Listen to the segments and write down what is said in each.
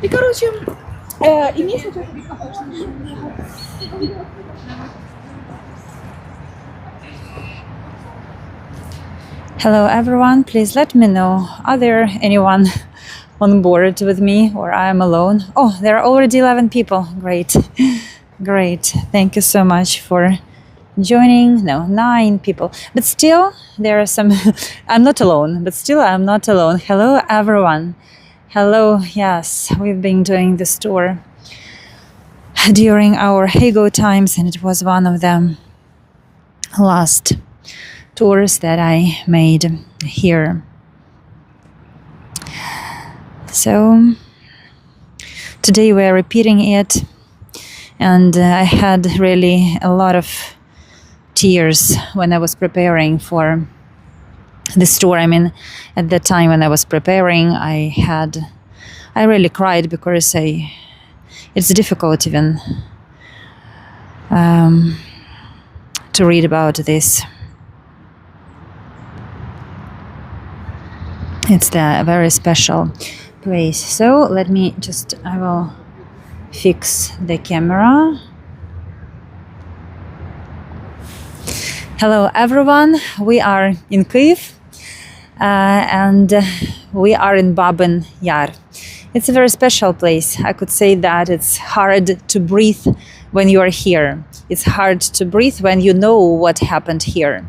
И, короче, имеется... Hello everyone, please let me know, are there anyone on board with me or I am alone? Oh, there are already 11 people. Great. Great. Thank you so much for joining. No, 9 people. But still, there are some... I'm not alone, but still I'm not alone. Hello everyone. Hello. Yes, we've been doing this tour during our Hago times, and it was one of the last tours that I made here. So today we're repeating it, and I had really a lot of tears when I was preparing for this tour. I mean, at the time when I was preparing, I really cried because it's difficult even to read about this. It's a very special place. So let me I will fix the camera. Hello everyone, we are in Kyiv and we are in Babyn Yar. It's a very special place. I could say that it's hard to breathe when you are here. It's hard to breathe when you know what happened here.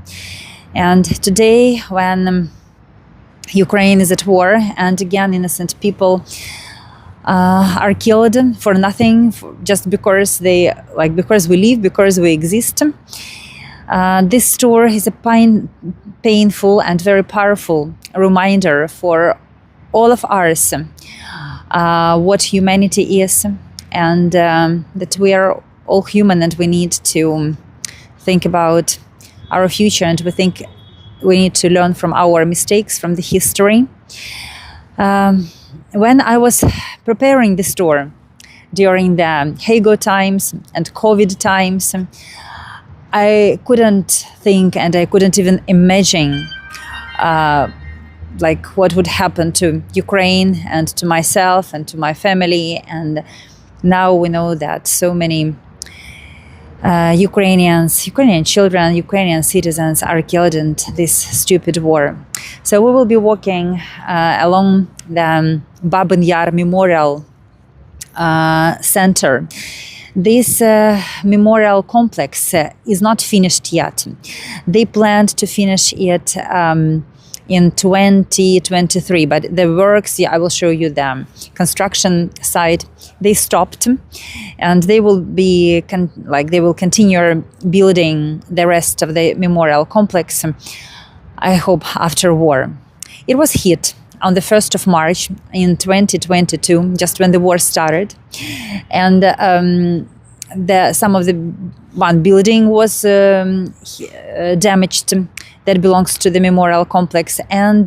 And today, when Ukraine is at war, and again innocent people are killed for nothing, just because because we live, because we exist. This tour is a painful and very powerful reminder for all of us what humanity is, and that we are all human, and we need to think about our future, and we need to learn from our mistakes, from the history. When I was preparing this tour during the Hago times and COVID times, I couldn't think, and I couldn't even imagine what would happen to Ukraine and to myself and to my family. And now we know that so many Ukrainian children, Ukrainian citizens are killed in this stupid war. So we will be walking along the Babyn Yar Memorial Center. This memorial complex is not finished yet. They planned to finish it in 2023, but the works, I will show you the construction site, they stopped, and they will continue building the rest of the memorial complex, I hope, after war. It was hit on the 1st of March in 2022, just when the war started, and some of the one building was damaged that belongs to the memorial complex, and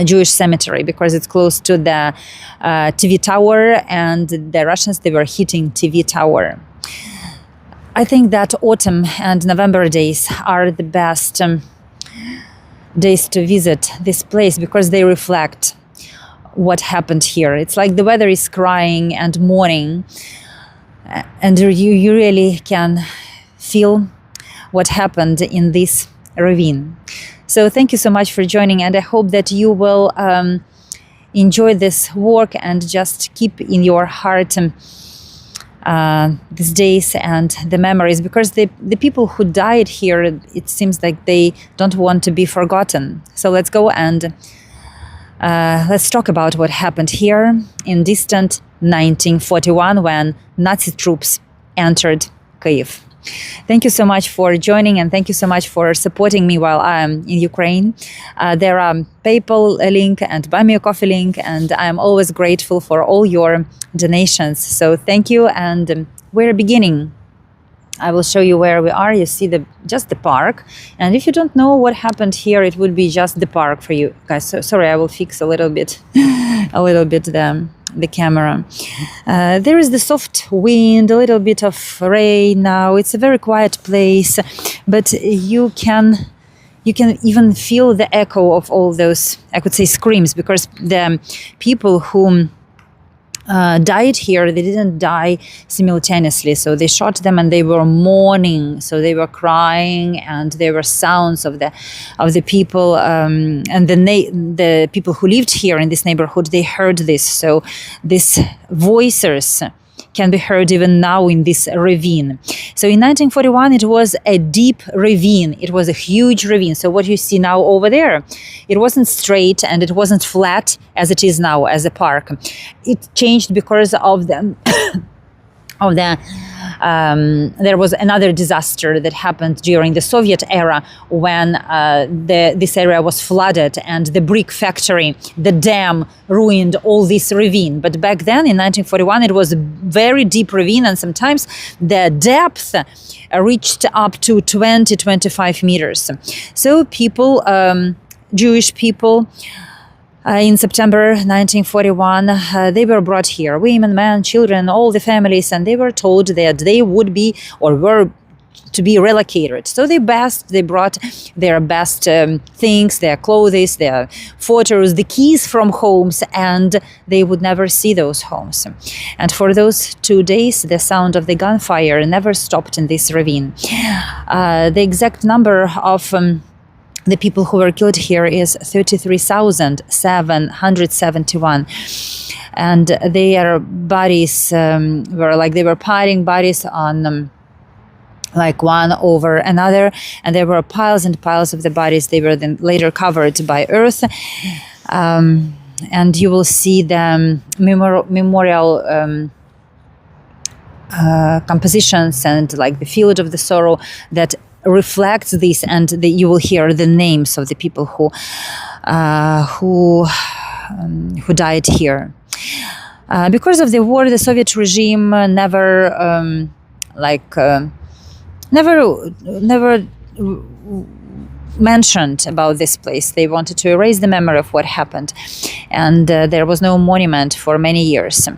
Jewish cemetery, because it's close to the TV tower, and the Russians, they were hitting TV tower. I think that autumn and November days are the best days to visit this place, because they reflect what happened here. It's like the weather is crying and mourning, and you really can feel what happened in this ravine. So thank you so much for joining, and I hope that you will enjoy this work and just keep in your heart these days and the memories, because the people who died here, it seems like they don't want to be forgotten. So let's go and let's talk about what happened here in distant 1941 when Nazi troops entered Kyiv. Thank you so much for joining, and thank you so much for supporting me while I'm in Ukraine. There are PayPal link and Buy Me a Coffee link, and I'm always grateful for all your donations. So thank you, and we're beginning. I will show you where we are. You see just the park, and if you don't know what happened here, it would be just the park for you guys. So sorry, I will fix a little bit the camera. There is the soft wind, a little bit of rain now. It's a very quiet place. but you can even feel the echo of all those, I could say, screams, because the people who died here, they didn't die simultaneously. So they shot them and they were mourning. So they were crying, and there were sounds of the people, and the people who lived here in this neighborhood, they heard this. So these voices can be heard even now in this ravine. So in 1941, it was a deep ravine. It was a huge ravine. So what you see now over there, it wasn't straight and it wasn't flat as it is now as a park. It changed because of the there was another disaster that happened during the Soviet era, when this area was flooded and the brick factory, the dam, ruined all this ravine. But back then in 1941, it was a very deep ravine, and sometimes the depth reached up to 20-25 meters. So people, Jewish people, in September 1941, they were brought here, women, men, children, all the families, and they were told that they would be or were to be relocated. So they brought their best things, their clothes, their photos, the keys from homes, and they would never see those homes. And for those 2 days, the sound of the gunfire never stopped in this ravine. The exact number of the people who were killed here is 33,771. And their bodies were like, they were piling bodies on like one over another. And there were piles and piles of the bodies. They were then later covered by earth. And you will see the memorial compositions and like the field of the sorrow that reflects this, and you will hear the names of the people who died here. Because of the war, the Soviet regime never mentioned about this place. They wanted to erase the memory of what happened, and there was no monument for many years,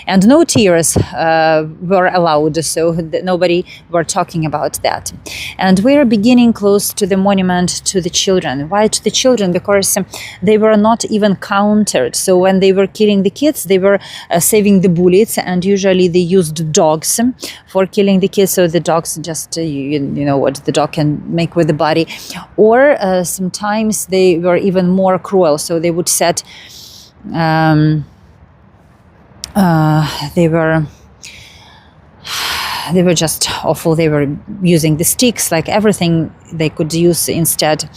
and no tears were allowed, so nobody were talking about that. And we are beginning close to the monument to the children. Why to the children? Because they were not even counted. So when they were killing the kids, they were saving the bullets, and usually they used dogs for killing the kids. So the dogs just you know what the dog can make with the body. Or sometimes they were even more cruel. So they would set, they were just awful. They were using the sticks, like everything they could use instead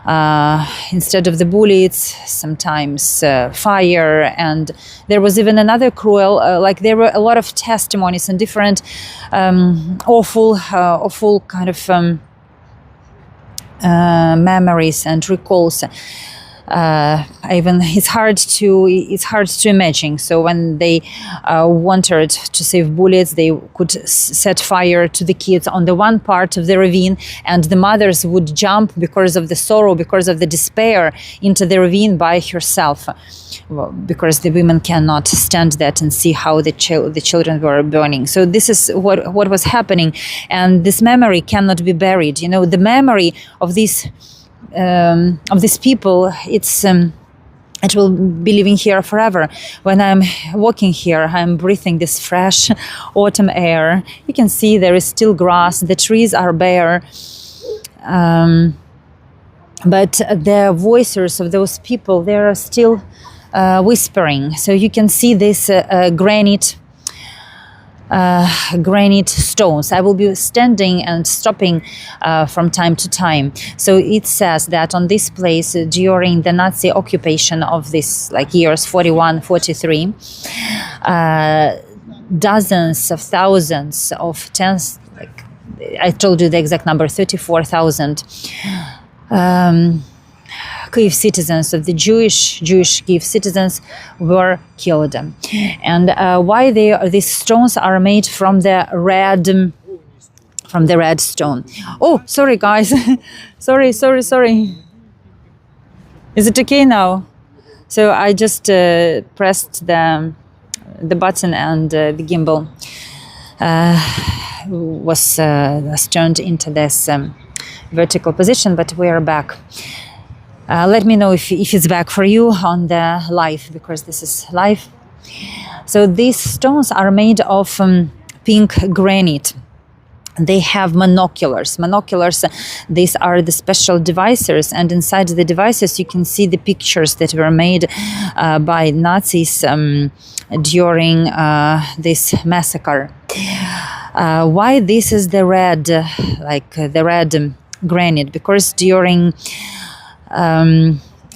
of the bullets. Sometimes fire, and there was even another cruel. Like there were a lot of testimonies and different awful kind of. Memories and recalls. Even it's hard to imagine. So when they wanted to save bullets, they could set fire to the kids on the one part of the ravine, and the mothers would jump because of the sorrow, because of the despair, into the ravine by herself, because the women cannot stand that and see how the children were burning. So this is what was happening, and this memory cannot be buried. You know, the memory of these people, it will be living here forever. When I'm walking here, I'm breathing this fresh autumn air. You can see there is still grass, the trees are bare, but the voices of those people, they are still whispering. So you can see this granite stones. I will be standing and stopping from time to time. So it says that on this place, during the Nazi occupation of this years 41, 43, dozens of thousands of tens, I told you the exact number, 34,000 Kyiv citizens, of the Jewish Kyiv citizens, were killed. And why these stones are made from the red stone. Oh, sorry guys, sorry. Is it okay now? So I just pressed the button and the gimbal was turned into this vertical position, but we are back. Let me know if it's back for you on the live, because this is live. So these stones are made of pink granite. They have monoculars. These are the special devices, and inside the devices you can see the pictures that were made by Nazis during this massacre. Why this is the red, the red granite? Because during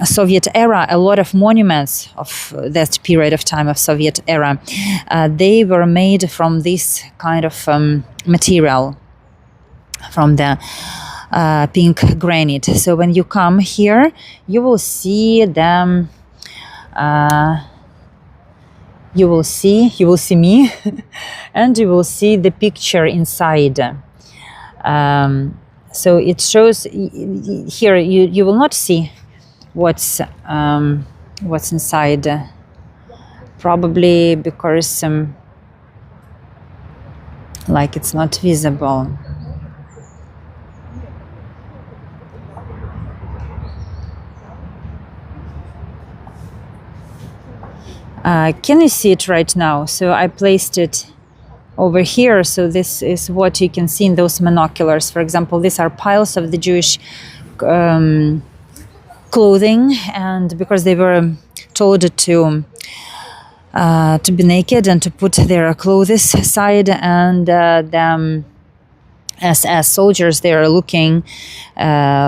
Soviet era, a lot of monuments of that period of time of Soviet era, they were made from this kind of material, from the pink granite. So when you come here, you will see them. You will see me, and you will see the picture inside. So it shows here. You will not see what's inside, probably because it's not visible. Can you see it right now? So I placed it over here. So this is what you can see in those monoculars. For example, these are piles of the Jewish clothing, and because they were told to be naked and to put their clothes aside, and them as soldiers, they are looking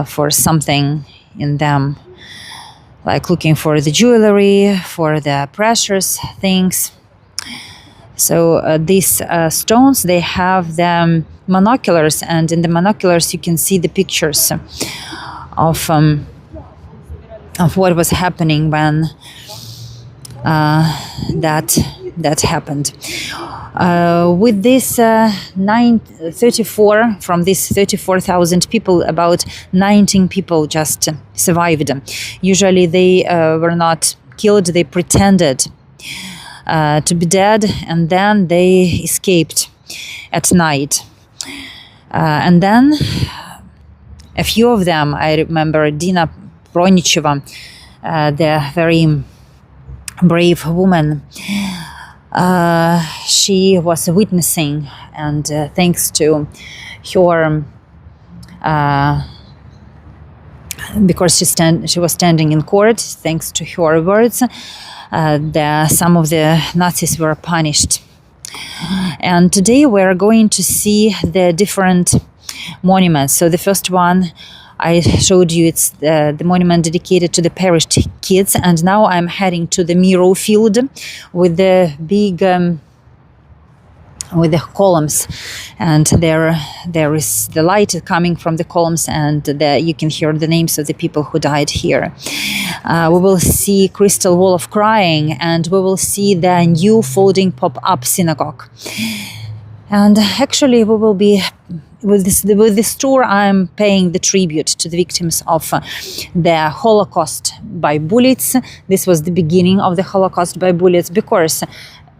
for something in them, like looking for the jewelry, for the precious things. So these stones, they have the monoculars, and in the monoculars you can see the pictures of what was happening when that happened. With this 34,000 people, about 19 people just survived. Usually they were not killed, they pretended to be dead, and then they escaped at night. And then a few of them, I remember Dina Pronicheva, the very brave woman, she was witnessing, and thanks to her, because she was standing in court, thanks to her words, some of the Nazis were punished. And today we're going to see the different monuments. So the first one I showed you, it's the monument dedicated to the perished kids, and now I'm heading to the Miro field with the big with the columns, and there is the light coming from the columns, and you can hear the names of the people who died here. We will see Crystal Wall of Crying, and we will see the new folding pop-up synagogue. And actually we will be with this tour, I'm paying the tribute to the victims of the Holocaust by bullets. This was the beginning of the Holocaust by bullets, because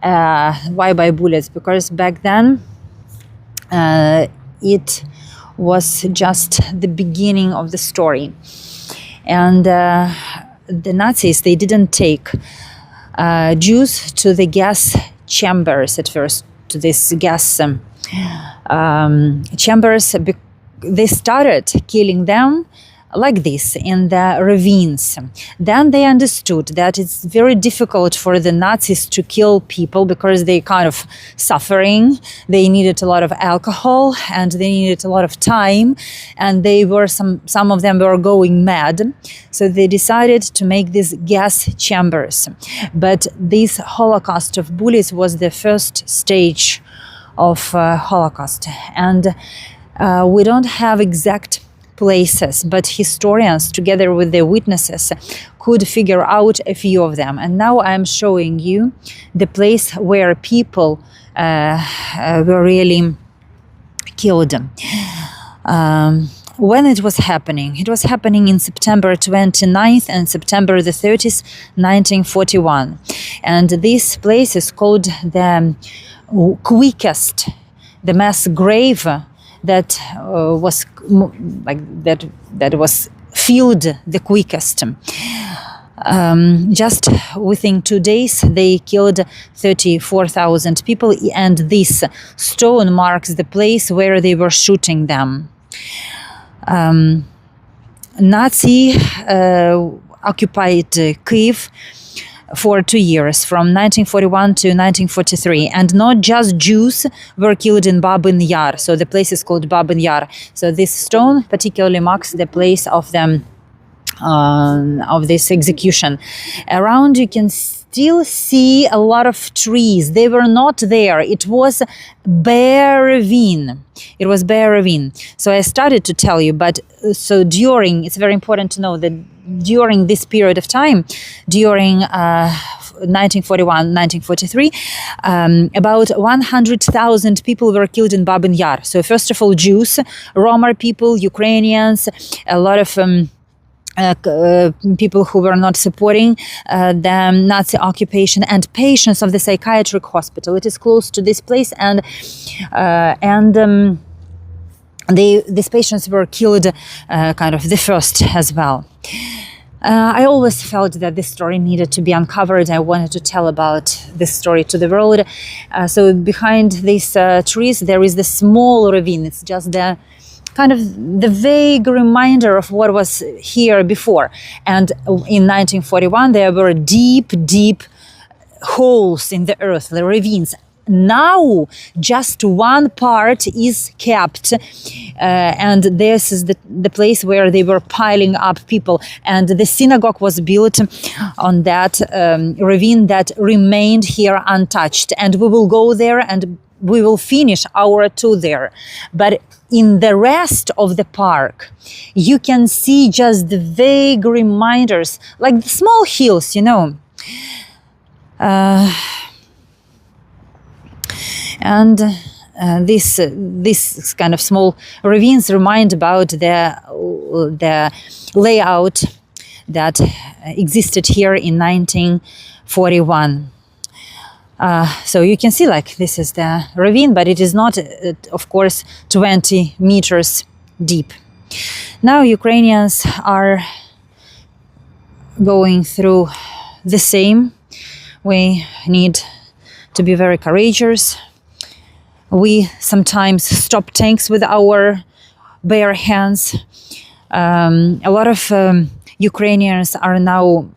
why by bullets? Because back then it was just the beginning of the story, and the Nazis, they didn't take Jews to the gas chambers at first, to this gas chambers. They started killing them like this in the ravines. Then they understood that it's very difficult for the Nazis to kill people because they kind of suffering. They needed a lot of alcohol, and they needed a lot of time, and they were some of them were going mad. So they decided to make these gas chambers. But this Holocaust of bullets was the first stage of Holocaust, and we don't have exact places, but historians, together with the witnesses, could figure out a few of them. And now I'm showing you the place where people were really killed. When it was happening in September 29th and September the 30th, 1941. And this place is called the quickest the mass grave that was that was filled the quickest. Just within 2 days, they killed 34,000 people, and this stone marks the place where they were shooting them. Nazi occupied Kyiv for 2 years, from 1941 to 1943, and not just Jews were killed in Babyn Yar. So the place is called Babyn Yar. So this stone particularly marks the place of them. Of this execution. Around you can still see a lot of trees. They were not there. It was bare ravine. It was bare ravine. So I started to tell you, but so during, it's very important to know that during this period of time, during 1941, 1943, about 100,000 people were killed in Babyn Yar. So first of all, Jews, Roma people, Ukrainians, a lot of people who were not supporting the Nazi occupation, and patients of the psychiatric hospital. It is close to this place, and these patients were killed kind of the first as well. I always felt that this story needed to be uncovered. I wanted to tell about this story to the world. So behind these trees, there is the small ravine. It's just the kind of the vague reminder of what was here before. And in 1941, there were deep, deep holes in the earth, the ravines. Now, just one part is kept, and this is the place where they were piling up people. And the synagogue was built on that ravine that remained here untouched. And we will go there and we will finish our tour there. But in the rest of the park, you can see just the vague reminders, like the small hills, you know. And this kind of small ravines remind about the layout that existed here in 1941. So you can see, like, this is the ravine, but it is not, of course, 20 meters deep. Now Ukrainians are going through the same. We need to be very courageous. We sometimes stop tanks with our bare hands. A lot of Ukrainians are now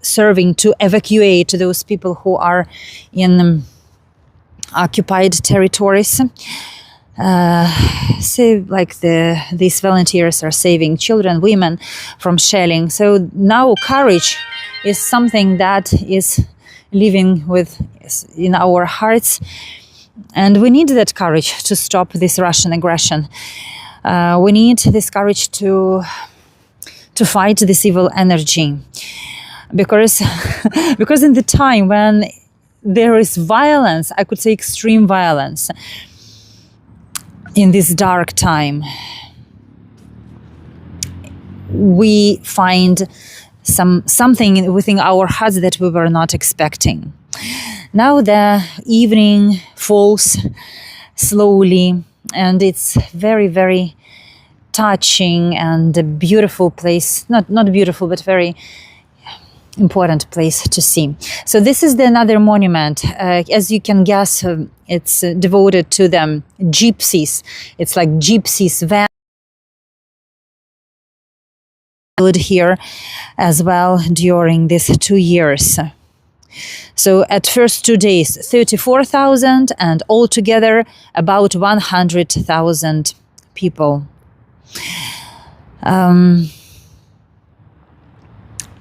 serving to evacuate those people who are in occupied territories. These volunteers are saving children, women from shelling. So now courage is something that is living in our hearts, and we need that courage to stop this Russian aggression. We need this courage to fight this evil energy. Because in the time when there is violence, I could say extreme violence, in this dark time, we find something within our hearts that we were not expecting. Now the evening falls slowly, and it's very, very touching and a beautiful place. Not beautiful, but very important place to see. So this is another monument. As you can guess, it's devoted to the gypsies. It's like gypsies van here as well during these 2 years. So at first 2 days, 34,000, and altogether about 100,000 people.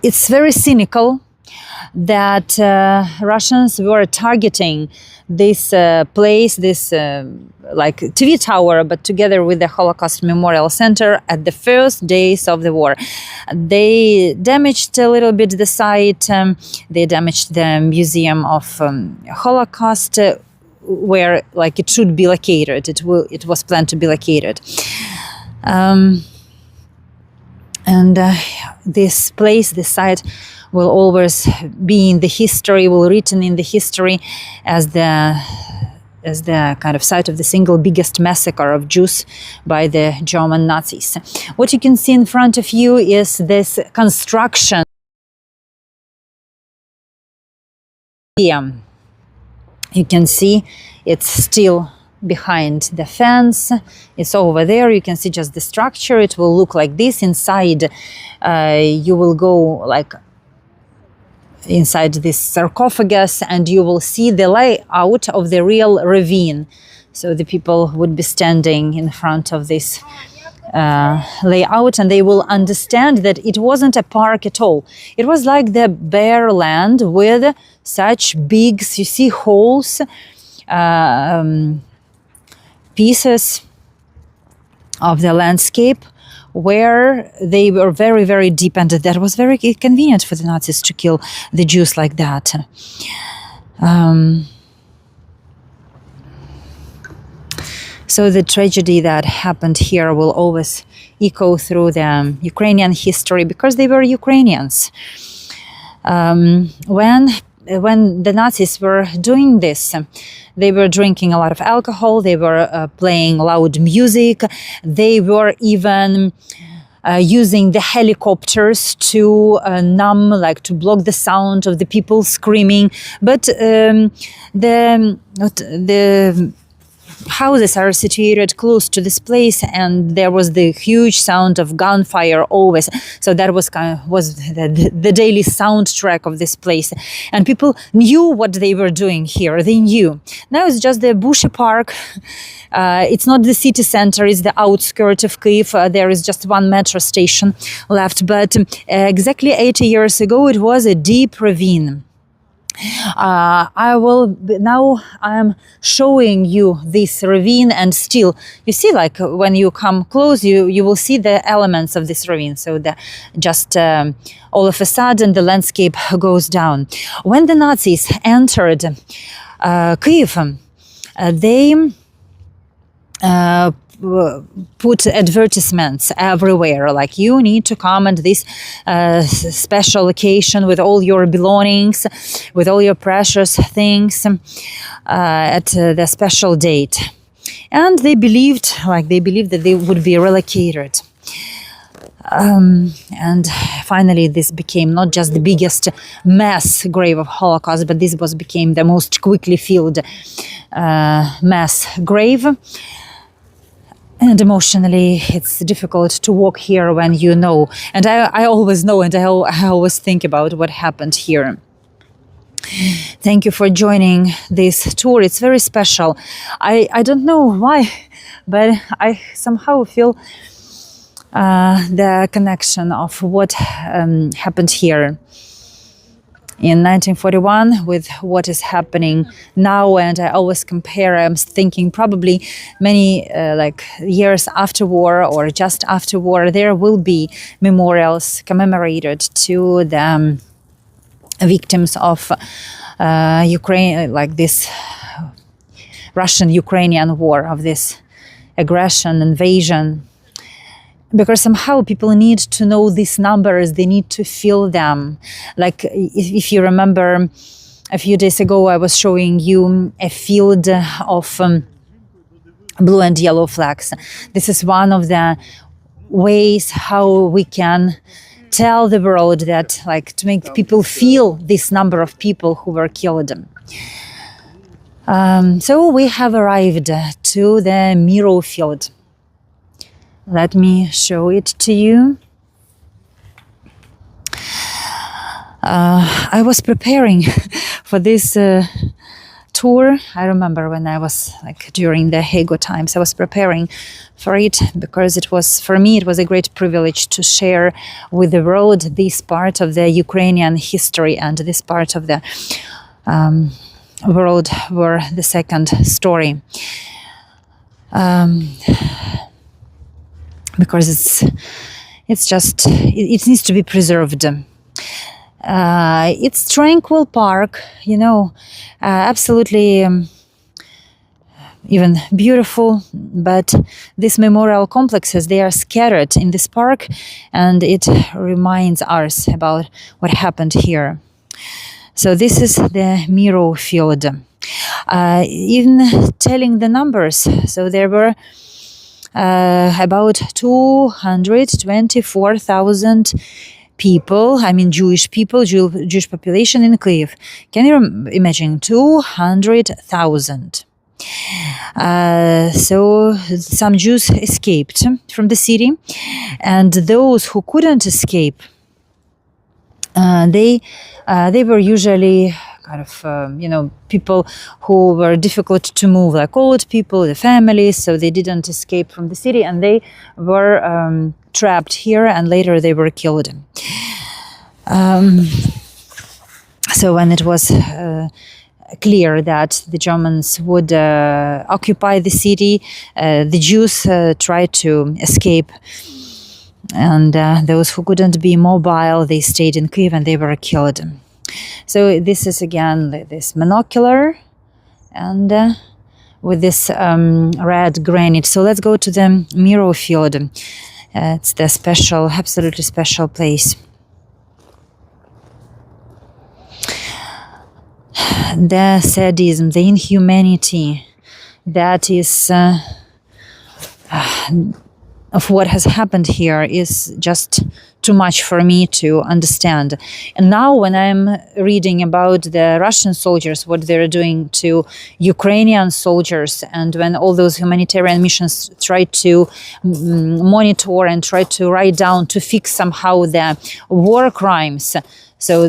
It's very cynical that Russians were targeting this place, this like TV tower, but together with the Holocaust Memorial Center at the first days of the war. They damaged a little bit the site. They damaged the Museum of Holocaust, where like it should be located. It was planned to be located. This place, this site, will always be in the history, will written in the history as the as the kind of site of the single biggest massacre of Jews by the German Nazis. What you can see in front of you is this construction. You can see it's still behind the fence. It's over there. You can see just the structure. It will look like this. Inside, you will go like inside this sarcophagus, and you will see the layout of the real ravine. So the people would be standing in front of this layout, and they will understand that it wasn't a park at all. It was like the bare land with such big, you see, holes, pieces of the landscape where they were very, very deep, and that was very convenient for the Nazis to kill the Jews like that. So the tragedy that happened here will always echo through the Ukrainian history, because they were Ukrainians. When the Nazis were doing this, they were drinking a lot of alcohol, they were playing loud music, they were even using the helicopters to numb, like to block the sound of the people screaming. But the houses are situated close to this place, and there was the huge sound of gunfire always. So that was the daily soundtrack of this place, and people knew what they were doing here. They knew. Now it's just the bushy park. It's not the city center, it's the outskirts of Kyiv. There is just one metro station left, but exactly 80 years ago it was a deep ravine. Now I'm showing you this ravine, and still you see, like when you come close, you will see the elements of this ravine. So all of a sudden the landscape goes down. When the Nazis entered Kyiv, they put advertisements everywhere, like you need to come at this special occasion with all your belongings, with all your precious things at the special date. And they believed that they would be relocated. And finally this became not just the biggest mass grave of Holocaust, but this became the most quickly filled mass grave. And emotionally, it's difficult to walk here when you know. And I always know, and I always think about what happened here. Thank you for joining this tour. It's very special. I don't know why, but I somehow feel the connection of what happened here in 1941 with what is happening now, and I always compare. I'm thinking probably many years after war or just after war, there will be memorials commemorated to the victims of Ukraine, like this Russian-Ukrainian war, of this aggression, invasion. Because somehow people need to know these numbers, they need to feel them. Like if you remember, a few days ago I was showing you a field of blue and yellow flags. This is one of the ways how we can tell the world that, like, to make people feel this number of people who were killed. So we have arrived to the Miro field. Let me show it to you. I was preparing for this tour. I remember when I was during the Hago times, I was preparing for it because for me it was a great privilege to share with the world this part of the Ukrainian history and this part of the World War II story. Because it needs to be preserved. It's tranquil park, absolutely even beautiful, but these memorial complexes, they are scattered in this park, and it reminds us about what happened here. So this is the Miro field. Even telling the numbers. So there were about 224,000 people, I mean Jewish people, Jewish population in Kyiv. Can you imagine? 200,000. So some Jews escaped from the city, and those who couldn't escape, they were usually kind of people who were difficult to move, like old people, the families. So they didn't escape from the city, and they were trapped here, and later they were killed. So when it was clear that the Germans would occupy the city, the Jews tried to escape, and those who couldn't be mobile, they stayed in Kyiv and they were killed. So this is again this monocular and with this red granite. So let's go to the Miro field. It's the special, absolutely special place. The sadism, the inhumanity that is of what has happened here is just too much for me to understand. And now when I'm reading about the Russian soldiers, what they're doing to Ukrainian soldiers, and when all those humanitarian missions try to monitor and try to write down to fix somehow the war crimes. So,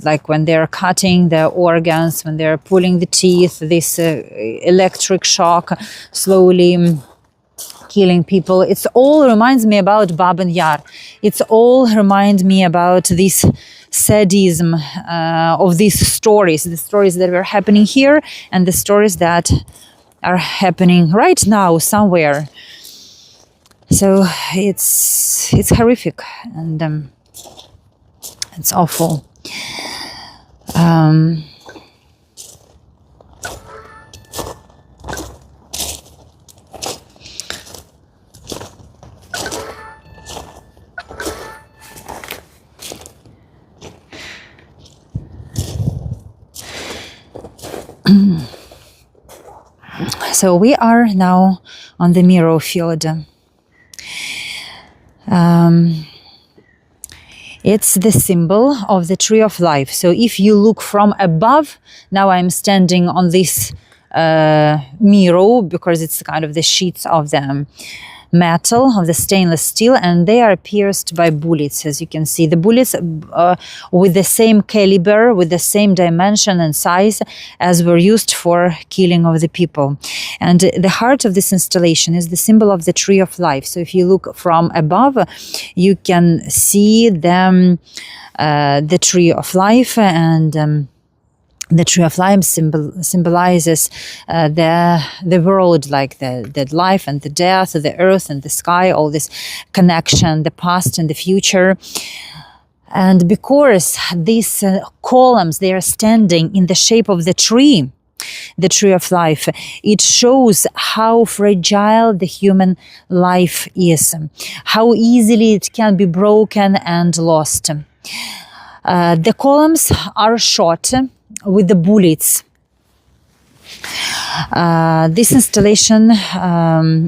like when they're cutting the organs, when they're pulling the teeth, this electric shock slowly killing people. It all reminds me about Babyn Yar. It all reminds me about this sadism of these stories, the stories that were happening here and the stories that are happening right now somewhere. So it's horrific and it's awful. So we are now on the Miro field. It's the symbol of the tree of life. So if you look from above, now I'm standing on this Miro because it's kind of the sheets of the metal, of the stainless steel, and they are pierced by bullets. As you can see, the bullets with the same caliber, with the same dimension and size as were used for killing of the people. And the heart of this installation is the symbol of the tree of life. So if you look from above, you can see the tree of life, and the tree of life symbolizes the world, like the life and the death, the earth and the sky, all this connection, the past and the future. And because these columns, they are standing in the shape of the tree of life, it shows how fragile the human life is, how easily it can be broken and lost. The columns are shot with the bullets. This installation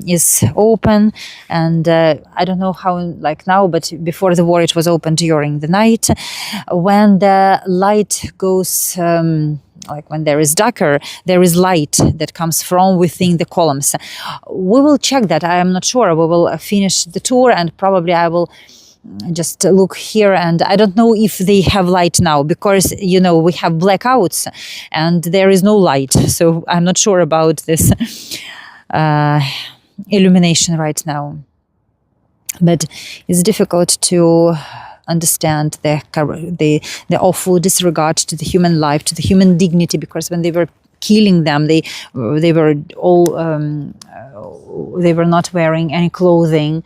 is open, and I don't know how, like now, but before the war it was open during the night. When the light goes, like when there is darker, there is light that comes from within the columns. We will check that. I am not sure. We will finish the tour, and probably I will just look here, and I don't know if they have light now, because we have blackouts and there is no light, so I'm not sure about this illumination right now. But it's difficult to understand the awful disregard to the human life, to the human dignity, because when they were killing them, they were all they were not wearing any clothing.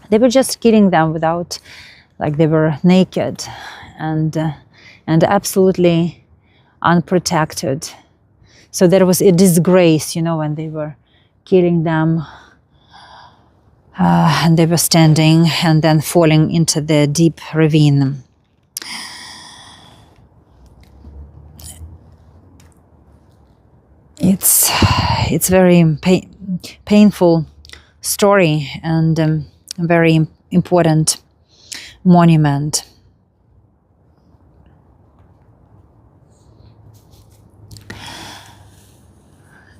They were just killing them without, like, they were naked and absolutely unprotected. So there was a disgrace, when they were killing them, and they were standing and then falling into the deep ravine. it's very painful story and a very important monument.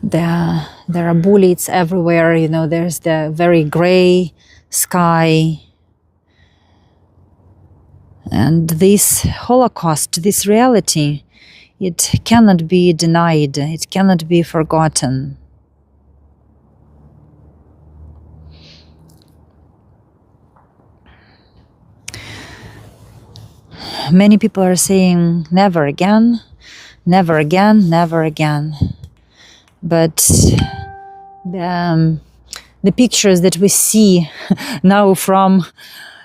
There are bullets everywhere, you know, there's the very gray sky. And this Holocaust, this reality, it cannot be denied, it cannot be forgotten. Many people are saying never again, never again, never again. But the pictures that we see now from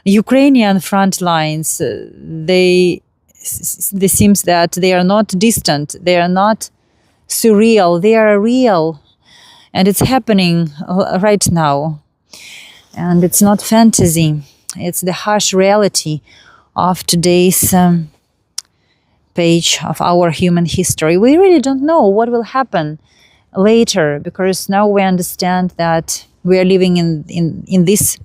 Ukrainian front lines, they seems that they are not distant, they are not surreal, they are real, and it's happening right now. And it's not fantasy, it's the harsh reality of today's page of our human history. We really don't know what will happen later, because now we understand that we are living in this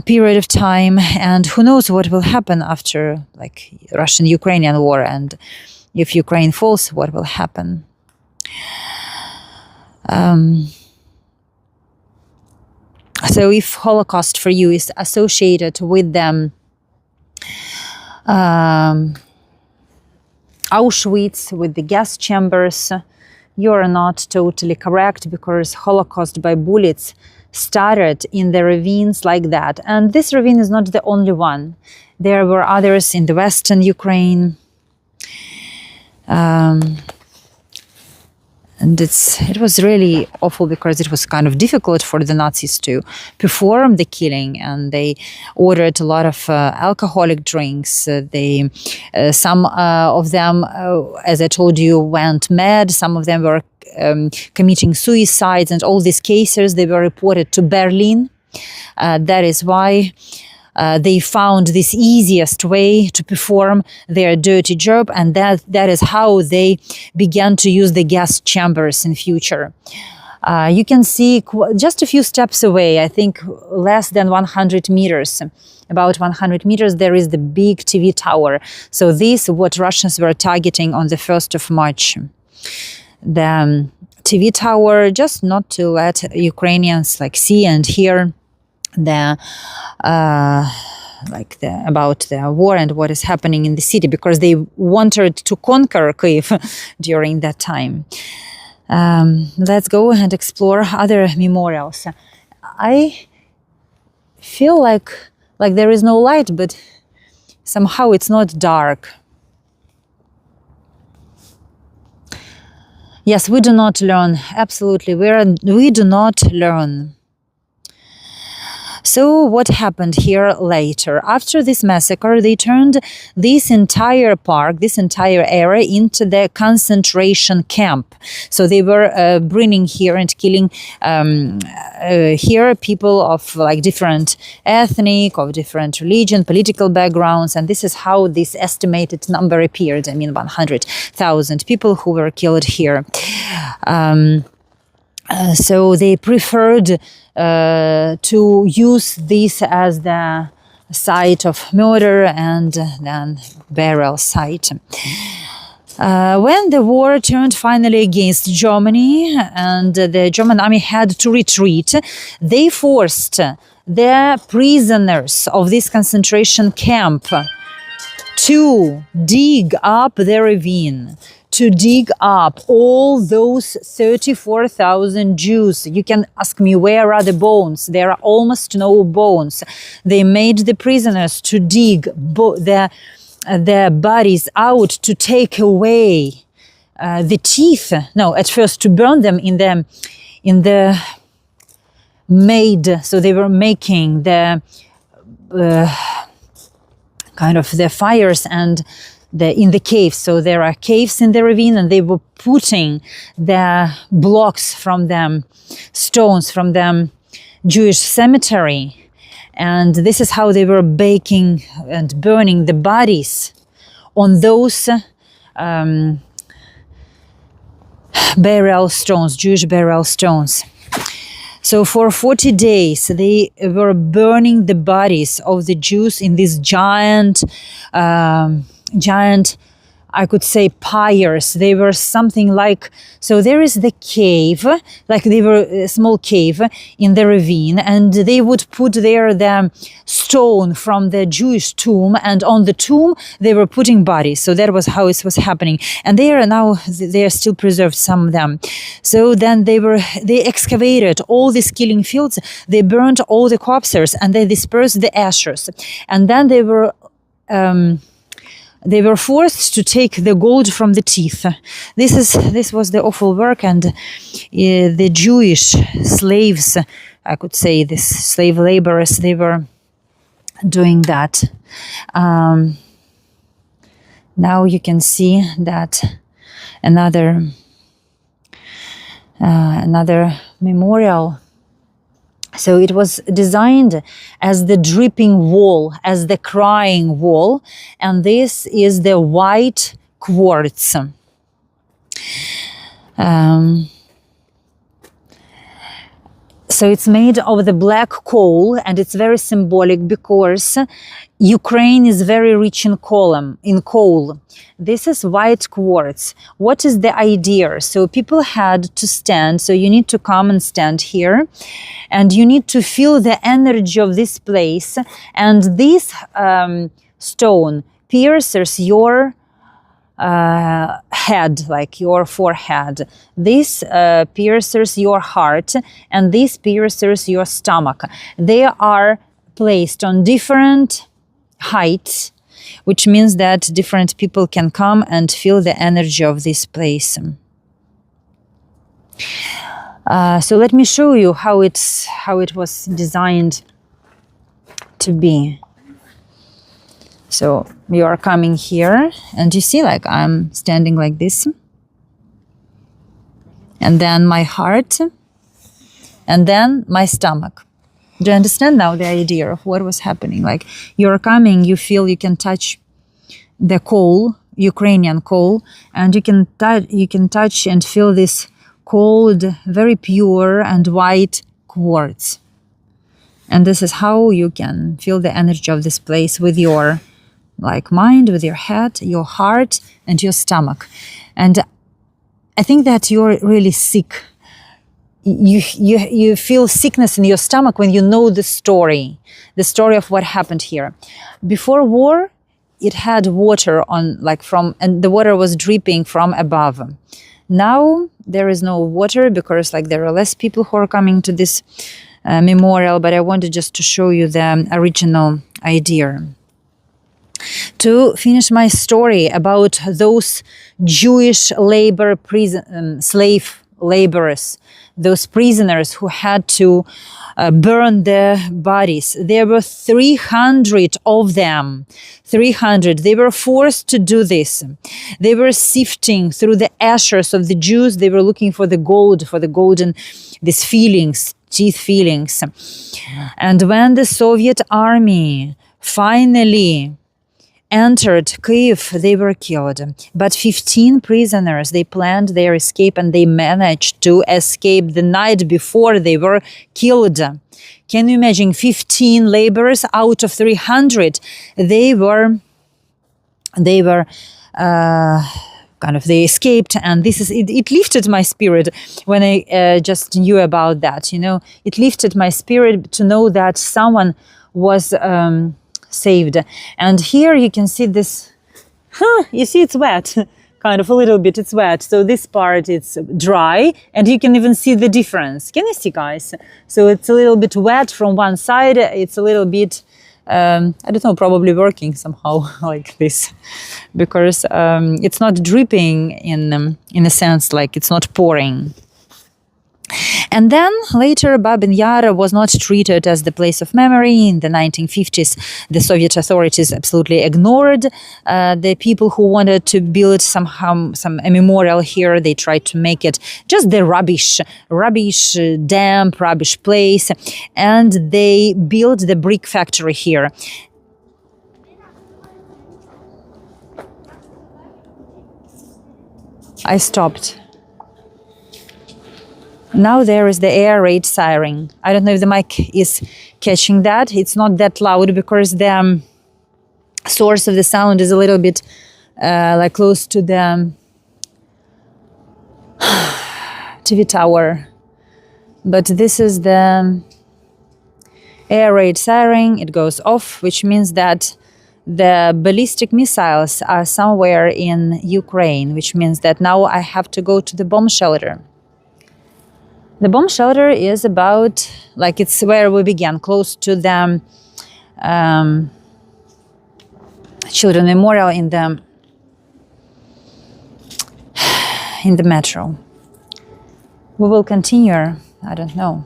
period of time, and who knows what will happen after, like, Russian-Ukrainian war, and if Ukraine falls, what will happen. So if Holocaust for you is associated with them Auschwitz, with the gas chambers, you are not totally correct, because Holocaust by bullets started in the ravines like that. And this ravine is not the only one. There were others in the western Ukraine. And it was really awful, because it was kind of difficult for the Nazis to perform the killing, and they ordered a lot of alcoholic drinks. Some of them, as I told you, went mad. Some of them were committing suicides, and all these cases, they were reported to Berlin. That is why they found this easiest way to perform their dirty job, and that is how they began to use the gas chambers in future. You can see just a few steps away, I think less than 100 meters, about 100 meters, there is the big TV tower. So this is what Russians were targeting on the 1st of March. The TV tower, just not to let Ukrainians see and hear about the war and what is happening in the city, because they wanted to conquer Kyiv during that time. Let's go and explore other memorials. I feel like there is no light, but somehow it's not dark. Yes, we do not learn. Absolutely, we do not learn. So what happened here later? After this massacre, they turned this entire park, this entire area, into the concentration camp. So they were bringing here and killing here people of different ethnic, of different religion, political backgrounds, and this is how this estimated number appeared. I mean, 100,000 people who were killed here. So they preferred to use this as the site of murder and then burial site. When the war turned finally against Germany and the German army had to retreat, they forced the prisoners of this concentration camp to dig up the ravine, to dig up all those 34,000 Jews. You can ask me, where are the bones? There are almost no bones. They made the prisoners to dig the bodies out, to take away the teeth. No, at first to burn them in the made. So they were making the kind of the fires and in the caves. So there are caves in the ravine, and they were putting the blocks from them, stones from the Jewish cemetery. And this is how they were baking and burning the bodies on those burial stones, Jewish burial stones. So for 40 days, they were burning the bodies of the Jews in these giant, I could say, pyres. They were something like, so there is the cave, like they were a small cave in the ravine, and they would put there the stone from the Jewish tomb, and on the tomb they were putting bodies. So that was how it was happening. And they are still preserved, some of them. So then they excavated all these killing fields, they burned all the corpses, and they dispersed the ashes. And then they were forced to take the gold from the teeth. This was the awful work, and the Jewish slaves, I could say, these slave laborers, they were doing that. Now you can see that another memorial. So it was designed as the dripping wall, as the crying wall, and this is the white quartz. So it's made of the black coal, and it's very symbolic because Ukraine is very rich in coal. This is white quartz. What is the idea? So people had to stand, so you need to come and stand here, and you need to feel the energy of this place, and this stone pierces your head, like your forehead. This pierces your heart, and this pierces your stomach. They are placed on different heights, which means that different people can come and feel the energy of this place. So let me show you how it was designed to be. So you are coming here, and you see, like, I'm standing like this, and then my heart, and then my stomach. Do you understand now the idea of what was happening? Like, you're coming, you feel you can touch the coal, Ukrainian coal, and you can touch and feel this cold, very pure and white quartz. And this is how you can feel the energy of this place with your mind, with your head, your heart, and your stomach. And I think that you're really sick. You feel sickness in your stomach when you know the story of what happened here. Before war, it had water and the water was dripping from above. Now there is no water because there are less people who are coming to this memorial, but I wanted just to show you the original idea. To finish my story about those Jewish slave laborers, those prisoners who had to burn their bodies. There were 300 of them. 300. They were forced to do this. They were sifting through the ashes of the Jews. They were looking for the gold, for the golden, these fillings, teeth fillings. And when the Soviet army finally entered Kyiv, they were killed. But 15 prisoners, they planned their escape, and they managed to escape the night before they were killed. Can you imagine 15 laborers out of 300? They escaped, and it lifted my spirit when I just knew about that. It lifted my spirit to know that someone was saved. And here you can see this, you see it's wet, kind of a little bit, it's wet. So this part, it's dry, and you can even see the difference. Can you see, guys? So it's a little bit wet from one side, it's a little bit, I don't know, probably working somehow like this, because it's not dripping in a sense, like it's not pouring. And then later, Babyn Yar was not treated as the place of memory. In the 1950s, the Soviet authorities absolutely ignored the people who wanted to build a memorial here. They tried to make it just the damp, rubbish place. And they built the brick factory here. I stopped. Now there is the air raid siren. I don't know if the mic is catching that. It's not that loud because the source of the sound is a little bit like close to the TV tower. But this is the air raid siren. It goes off, which means that the ballistic missiles are somewhere in Ukraine, which means that now I have to go to the bomb shelter. The bomb shelter is about, like, it's where we began, close to the Children Memorial in the metro. We will continue, I don't know.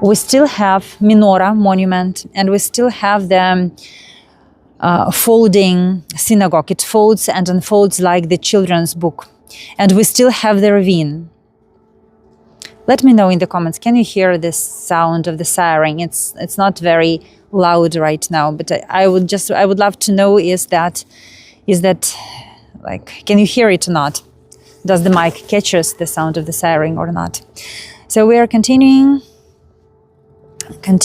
We still have Menorah monument, and we still have the folding synagogue. It folds and unfolds like the children's book. And we still have the ravine. Let me know in the comments, can you hear this sound of the siren? It's not very loud right now, but I would love to know is that like, can you hear it or not? Does the mic catches the sound of the siren or not? So we are continuing I'm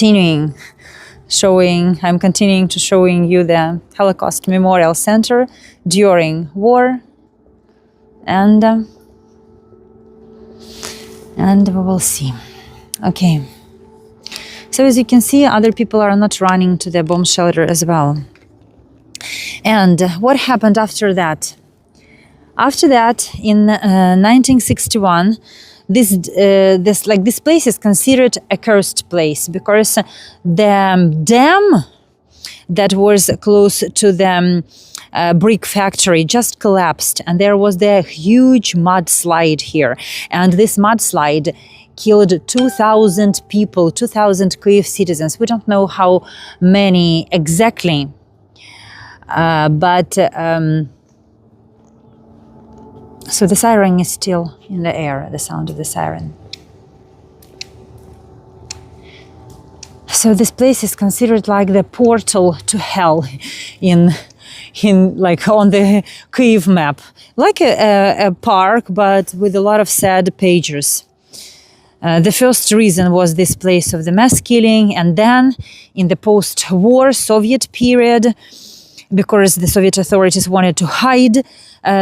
continuing to showing you the Holocaust Memorial Center during war, and we will see. Okay, so as you can see, other people are not running to the bomb shelter as well. And what happened after that? After that, in 1961, this place is considered a cursed place because the dam that was close to the brick factory just collapsed, and there was the huge mudslide here, and this mudslide killed 2,000 people, 2,000 Kyiv citizens. We don't know how many exactly, but so the siren is still in the air, the sound of the siren. So this place is considered like the portal to hell in like on the Kyiv map, like a park, but with a lot of sad pages. The first reason was this place of the mass killing, and then in the post-war Soviet period, because the Soviet authorities wanted to hide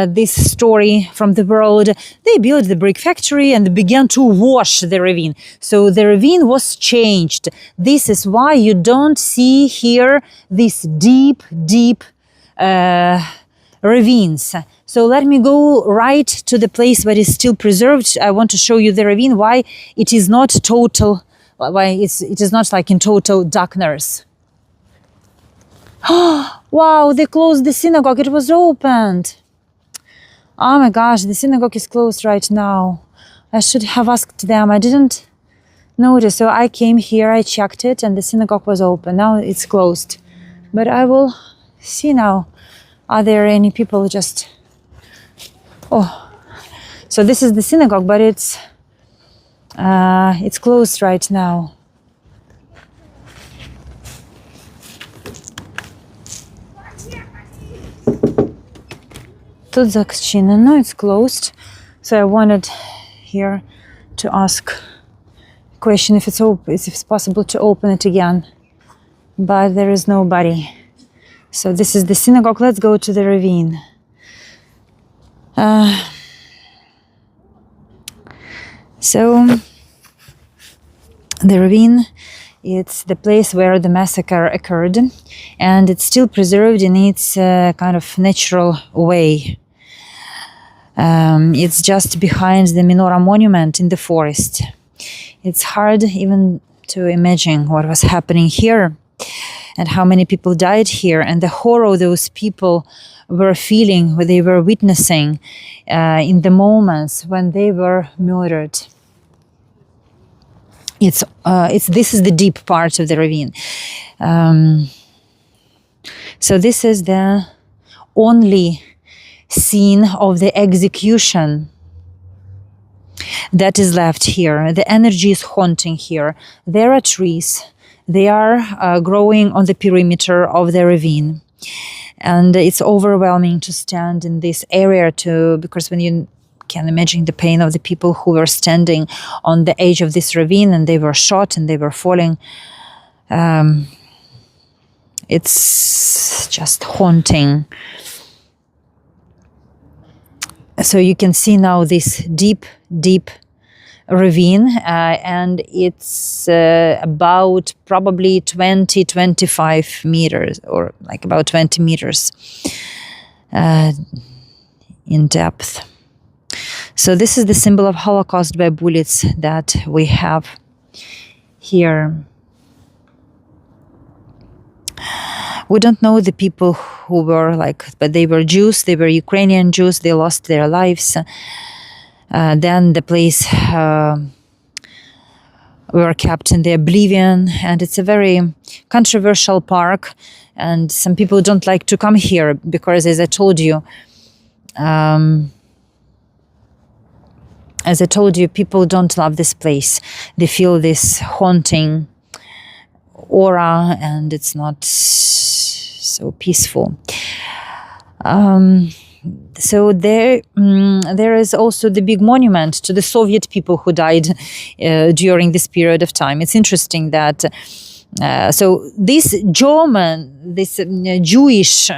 this story from the world, they built the brick factory and began to wash the ravine. So the ravine was changed. This is why you don't see here these deep ravines. So let me go right to the place where it's still preserved. I want to show you the ravine, why it is not total, why it is not like in total darkness. Wow, they closed the synagogue. It was opened. Oh my gosh, the synagogue is closed right now. I should have asked them. I didn't notice. So I came here, I checked it, and the synagogue was open. Now it's closed. But I will see now. Are there any people just... Oh, so this is the synagogue, but it's closed right now. Тут зачинено, it's closed. So I wanted here to ask a question if it's possible to open it again, but there is nobody. So this is the synagogue. Let's go to the ravine. So the ravine, it's the place where the massacre occurred, and it's still preserved in its kind of natural way. It's just behind the Menorah monument in the forest. It's hard even to imagine what was happening here and how many people died here, and the horror those people were feeling, what they were witnessing in the moments when they were murdered. This is the deep part of the ravine. So this is the only scene of the execution that is left here. The energy is haunting here. There are trees. They are growing on the perimeter of the ravine. And it's overwhelming to stand in this area because when you can imagine the pain of the people who were standing on the edge of this ravine, and they were shot and they were falling. It's just haunting. So you can see now this deep ravine, and it's about probably 20-25 meters, or like about 20 meters in depth. So this is the symbol of Holocaust by bullets that we have here. We don't know the people who were but they were Jews, they were Ukrainian Jews, they lost their lives. Then the place were kept in the oblivion, and it's a very controversial park, and some people don't like to come here because, as I told you, people don't love this place. They feel this haunting aura, and it's not so peaceful. So there is also the big monument to the Soviet people who died during this period of time. It's interesting that so this Jewish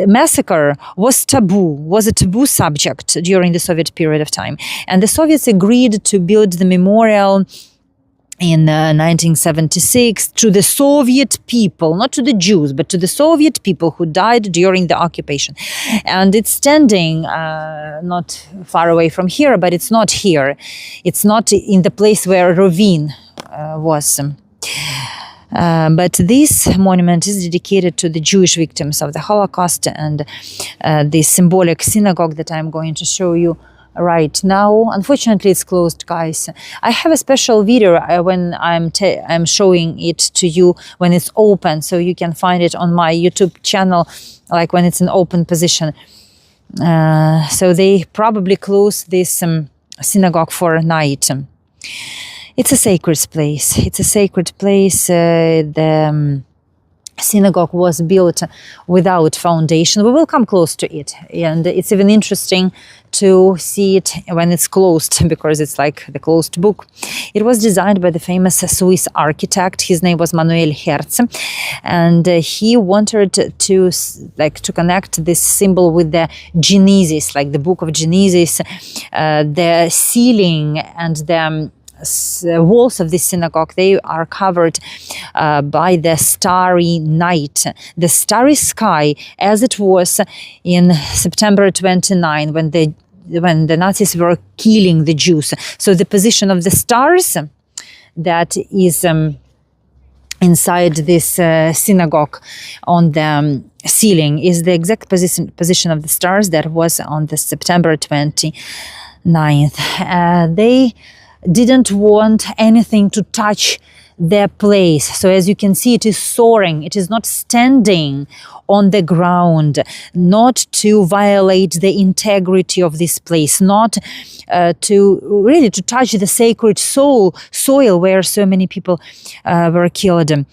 massacre was a taboo subject during the Soviet period of time, and the Soviets agreed to build the memorial in 1976 to the Soviet people, not to the Jews, but to the Soviet people who died during the occupation. And it's standing not far away from here, but it's not here. It's not in the place where ravine was. But this monument is dedicated to the Jewish victims of the Holocaust, and the symbolic synagogue that I'm going to show you right now, unfortunately, it's closed, guys. I have a special video when I'm showing it to you when it's open, so you can find it on my YouTube channel, like when it's in open position. So they probably close this synagogue for a night. It's a sacred place. It's a sacred place. The synagogue was built without foundation. We will come close to it, and it's even interesting to see it when it's closed, because it's like the closed book. It was designed by the famous Swiss architect. His name was Manuel Herz, and he wanted to connect this symbol with the Genesis, like the book of Genesis. The ceiling and the walls of this synagogue, they are covered by the starry night, the starry sky, as it was in September 29 when the Nazis were killing the Jews. So the position of the stars that is inside this synagogue on the ceiling is the exact position of the stars that was on the September 29th. They didn't want anything to touch their place. So as you can see, it is soaring. It is not standing on the ground, not to violate the integrity of this place, not to touch the sacred soil where so many people were killed.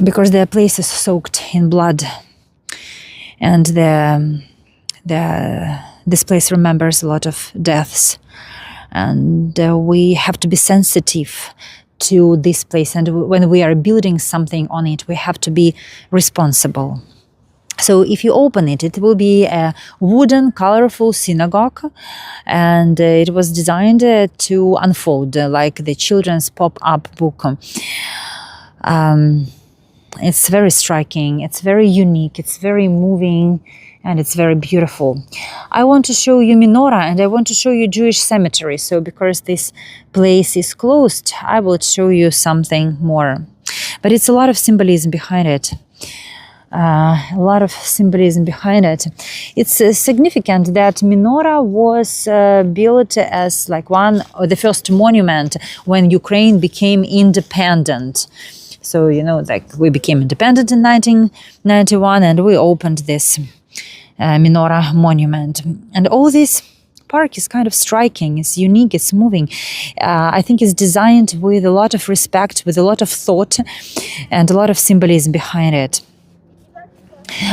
Because their place is soaked in blood, and this place remembers a lot of deaths, and we have to be sensitive to this place, and when we are building something on it, we have to be responsible. So if you open it, it will be a wooden, colorful synagogue, and it was designed to unfold like the children's pop-up book. It's very striking, it's very unique, it's very moving, and it's very beautiful. I want to show you menorah, and I want to show you Jewish cemetery. So because this place is closed, I will show you something more. But it's a lot of symbolism behind it. It's significant that menorah was built as like one of the first monument when Ukraine became independent. So, we became independent in 1991, and we opened this menorah monument. And all these park is kind of striking. It's unique. It's moving. I think it's designed with a lot of respect, with a lot of thought, and a lot of symbolism behind it.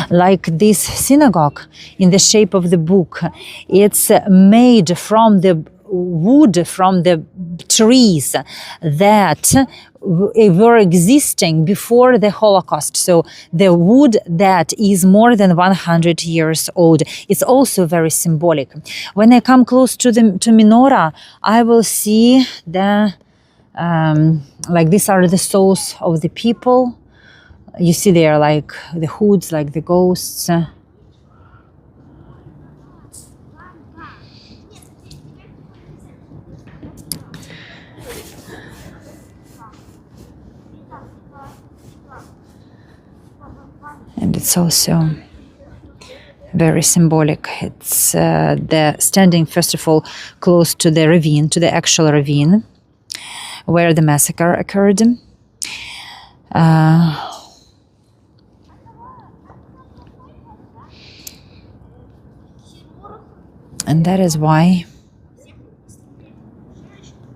Like this synagogue in the shape of the book, it's made from the wood, from the trees that were existing before the Holocaust. So the wood that is more than 100 years old. It's also very symbolic. When I come close to menorah, I will see the like these are the souls of the people. You see there like the hoods, like the ghosts. And it's also very symbolic. It's the standing, first of all, close to the ravine, to the actual ravine where the massacre occurred. And that is why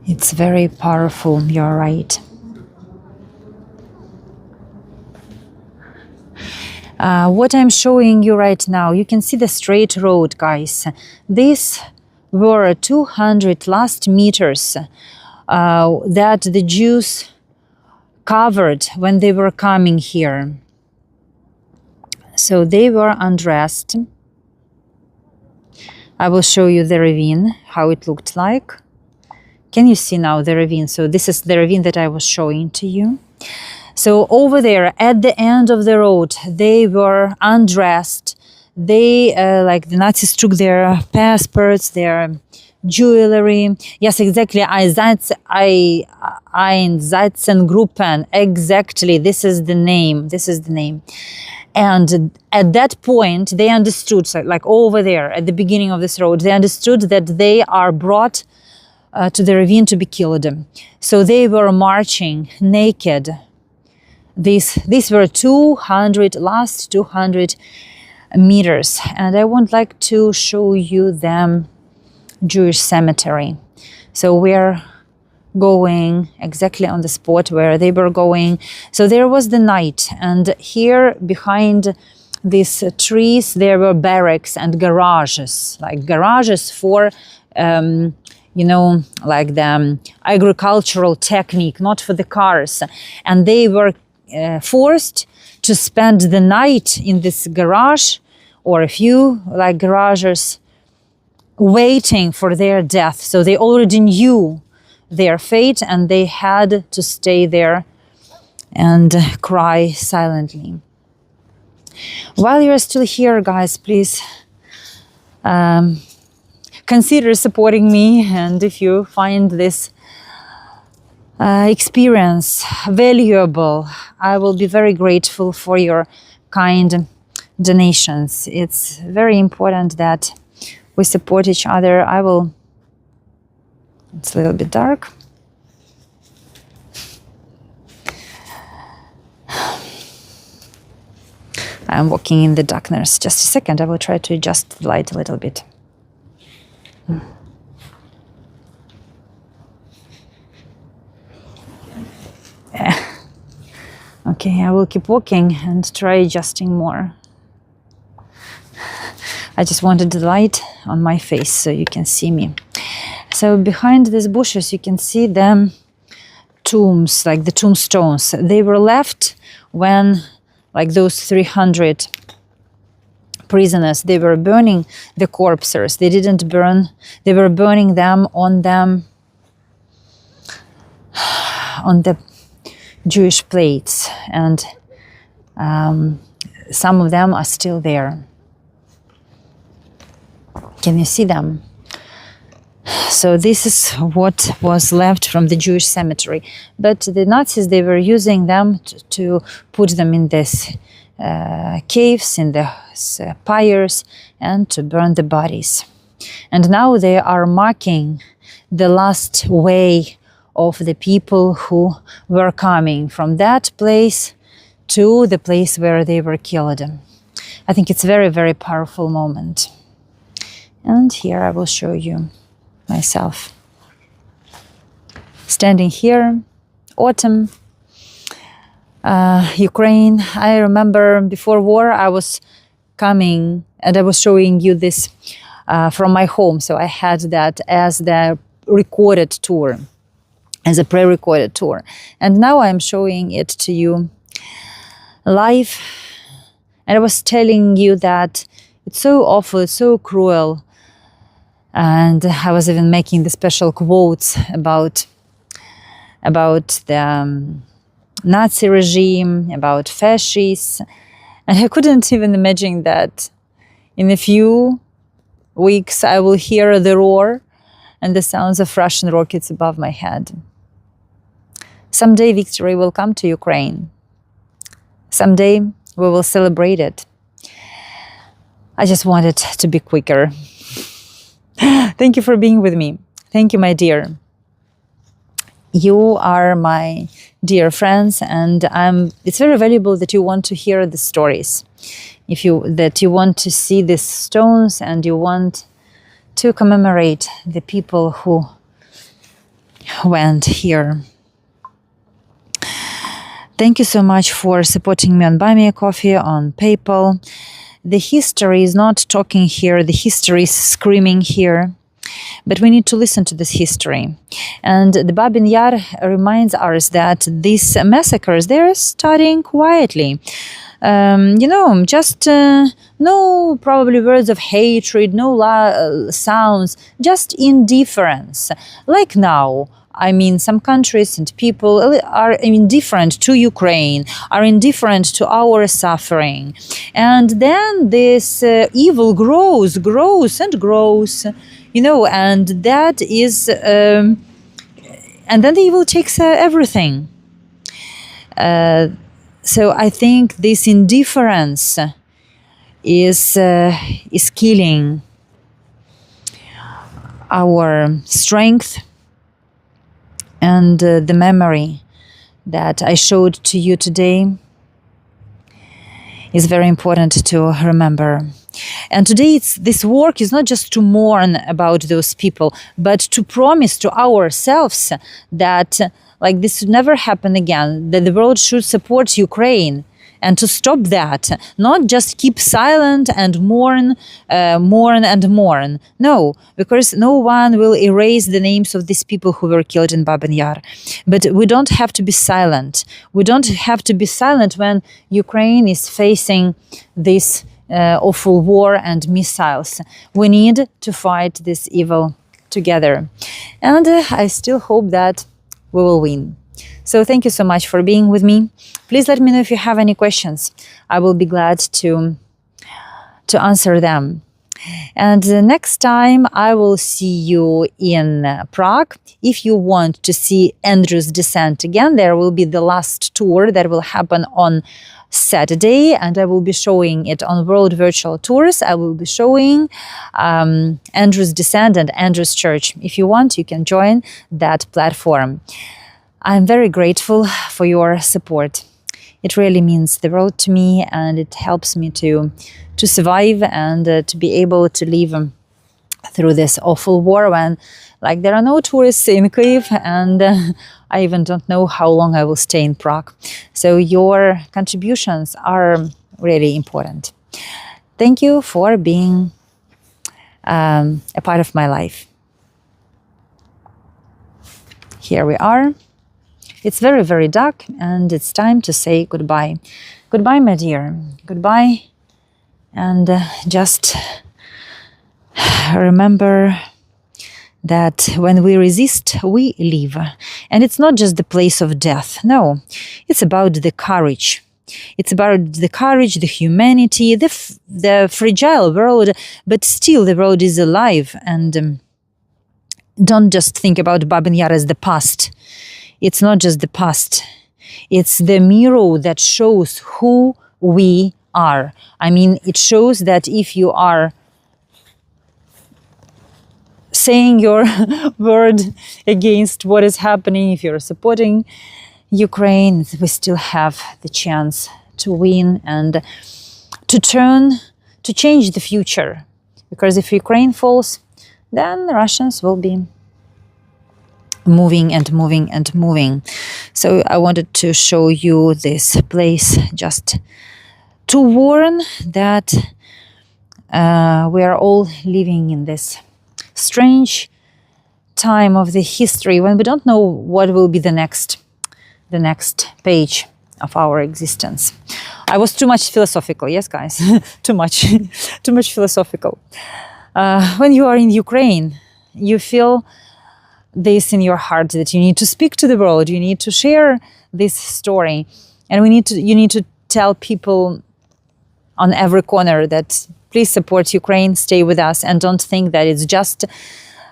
it's very powerful. You're right. What I'm showing you right now, you can see the straight road, guys. These were 200 last meters that the Jews covered when they were coming here. So they were undressed. I will show you the ravine, how it looked like. Can you see now the ravine? So this is the ravine that I was showing to you. So over there at the end of the road, they were undressed. They, like the Nazis took their passports, their jewelry. Yes, exactly. Einsatzgruppen. Exactly. This is the name. This is the name. And at that point, they understood, so like over there at the beginning of this road, they understood that they are brought to the ravine to be killed. So they were marching naked. These were 200, last 200 meters. And I would like to show you the Jewish cemetery. So we're going exactly on the spot where they were going. So there was the night, and here behind these trees there were barracks and garages, like garages for you know, like the agricultural technique, not for the cars. And they were forced to spend the night in this garage, or a few like garages, waiting for their death. So they already knew their fate, and they had to stay there and cry silently. While you're still here, guys, please consider supporting me, and if you find this experience valuable, I will be very grateful for your kind donations. It's very important that we support each other. It's a little bit dark. I'm walking in the darkness. Just a second, I will try to adjust the light a little bit. Okay, I will keep walking and try adjusting more. I just wanted the light on my face so you can see me. So behind these bushes you can see the tombs, like the tombstones. They were left when, like those 300 prisoners, they were burning the corpses. They didn't burn, they were burning them on the Jewish plates, and some of them are still there. Can you see them? So this is what was left from the Jewish cemetery. But the Nazis, they were using them to put them in this caves, in the pyres, and to burn the bodies. And now they are marking the last way of the people who were coming from that place to the place where they were killed. I think it's a very, very powerful moment. And here I will show you myself. Standing here, autumn, Ukraine. I remember before war I was coming and I was showing you this from my home. So I had that as the recorded tour, as a pre-recorded tour. And now I'm showing it to you live. And I was telling you that it's so awful, it's so cruel. And I was even making the special quotes about the Nazi regime, about fascists. And I couldn't even imagine that in a few weeks I will hear the roar and the sounds of Russian rockets above my head. Someday victory will come to Ukraine. Someday we will celebrate it. I just want it to be quicker. Thank you for being with me. Thank you, my dear. You are my dear friends, and it's very valuable that you want to hear the stories. That you want to see these stones and you want to commemorate the people who went here. Thank you so much for supporting me on Buy Me a Coffee, on PayPal. The history is not talking here, the history is screaming here. But we need to listen to this history. And the Babyn Yar reminds us that these massacres, they're starting quietly. Just no probably words of hatred, no sounds, just indifference. Like now, I mean, some countries and people are indifferent to Ukraine, are indifferent to our suffering. And then this evil grows and grows, and that is, and then the evil takes everything. So I think this indifference is killing our strength. And the memory that I showed to you today is very important to remember. And today this work is not just to mourn about those people, but to promise to ourselves that this would never happen again, that the world should support Ukraine. And to stop that, not just keep silent and mourn. No, because no one will erase the names of these people who were killed in Babyn Yar. But we don't have to be silent. We don't have to be silent when Ukraine is facing this awful war and missiles. We need to fight this evil together. And I still hope that we will win. So thank you so much for being with me. Please let me know if you have any questions. I will be glad to answer them. And next time I will see you in Prague. If you want to see Andrew's descent again, there will be the last tour that will happen on Saturday, and I will be showing it on World Virtual Tours. I will be showing Andrew's descent and Andrew's Church. If you want, you can join that platform. I'm very grateful for your support. It really means the world to me, and it helps me to survive and to be able to live through this awful war when there are no tourists in Kyiv, and I even don't know how long I will stay in Prague. So your contributions are really important. Thank you for being a part of my life. Here we are. It's very, very dark, and it's time to say goodbye. Goodbye, my dear. Goodbye. And just remember that when we resist, we live. And it's not just the place of death. No, it's about the courage. It's about the courage, the humanity, the fragile world, but still the world is alive. And don't just think about Babyn Yar as the past. It's not just the past. It's the mirror that shows who we are. I mean, it shows that if you are saying your word against what is happening, if you're supporting Ukraine, we still have the chance to win and to change the future. Because if Ukraine falls, then the Russians will be moving and moving and moving. So I wanted to show you this place just to warn that we are all living in this strange time of the history when we don't know what will be the next page of our existence. I was too much philosophical, yes, guys, too much philosophical. When you are in Ukraine, you feel this in your heart that you need to speak to the world, you need to share this story, and you need to tell people on every corner that please support Ukraine, stay with us, and don't think that it's just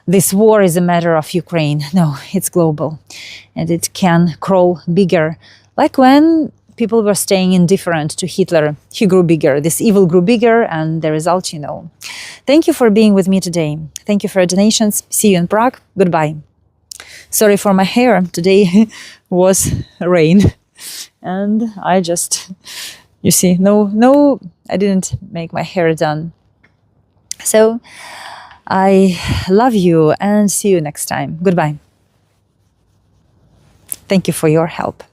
this war is a matter of Ukraine. No, it's global, and it can grow bigger. Like when people were staying indifferent to Hitler, he grew bigger. This evil grew bigger, and the result, you know. Thank you for being with me today. Thank you for your donations. See you in Prague. Goodbye. Sorry for my hair. Today was rain, and I just, you see, no, I didn't make my hair done. So I love you and see you next time. Goodbye. Thank you for your help.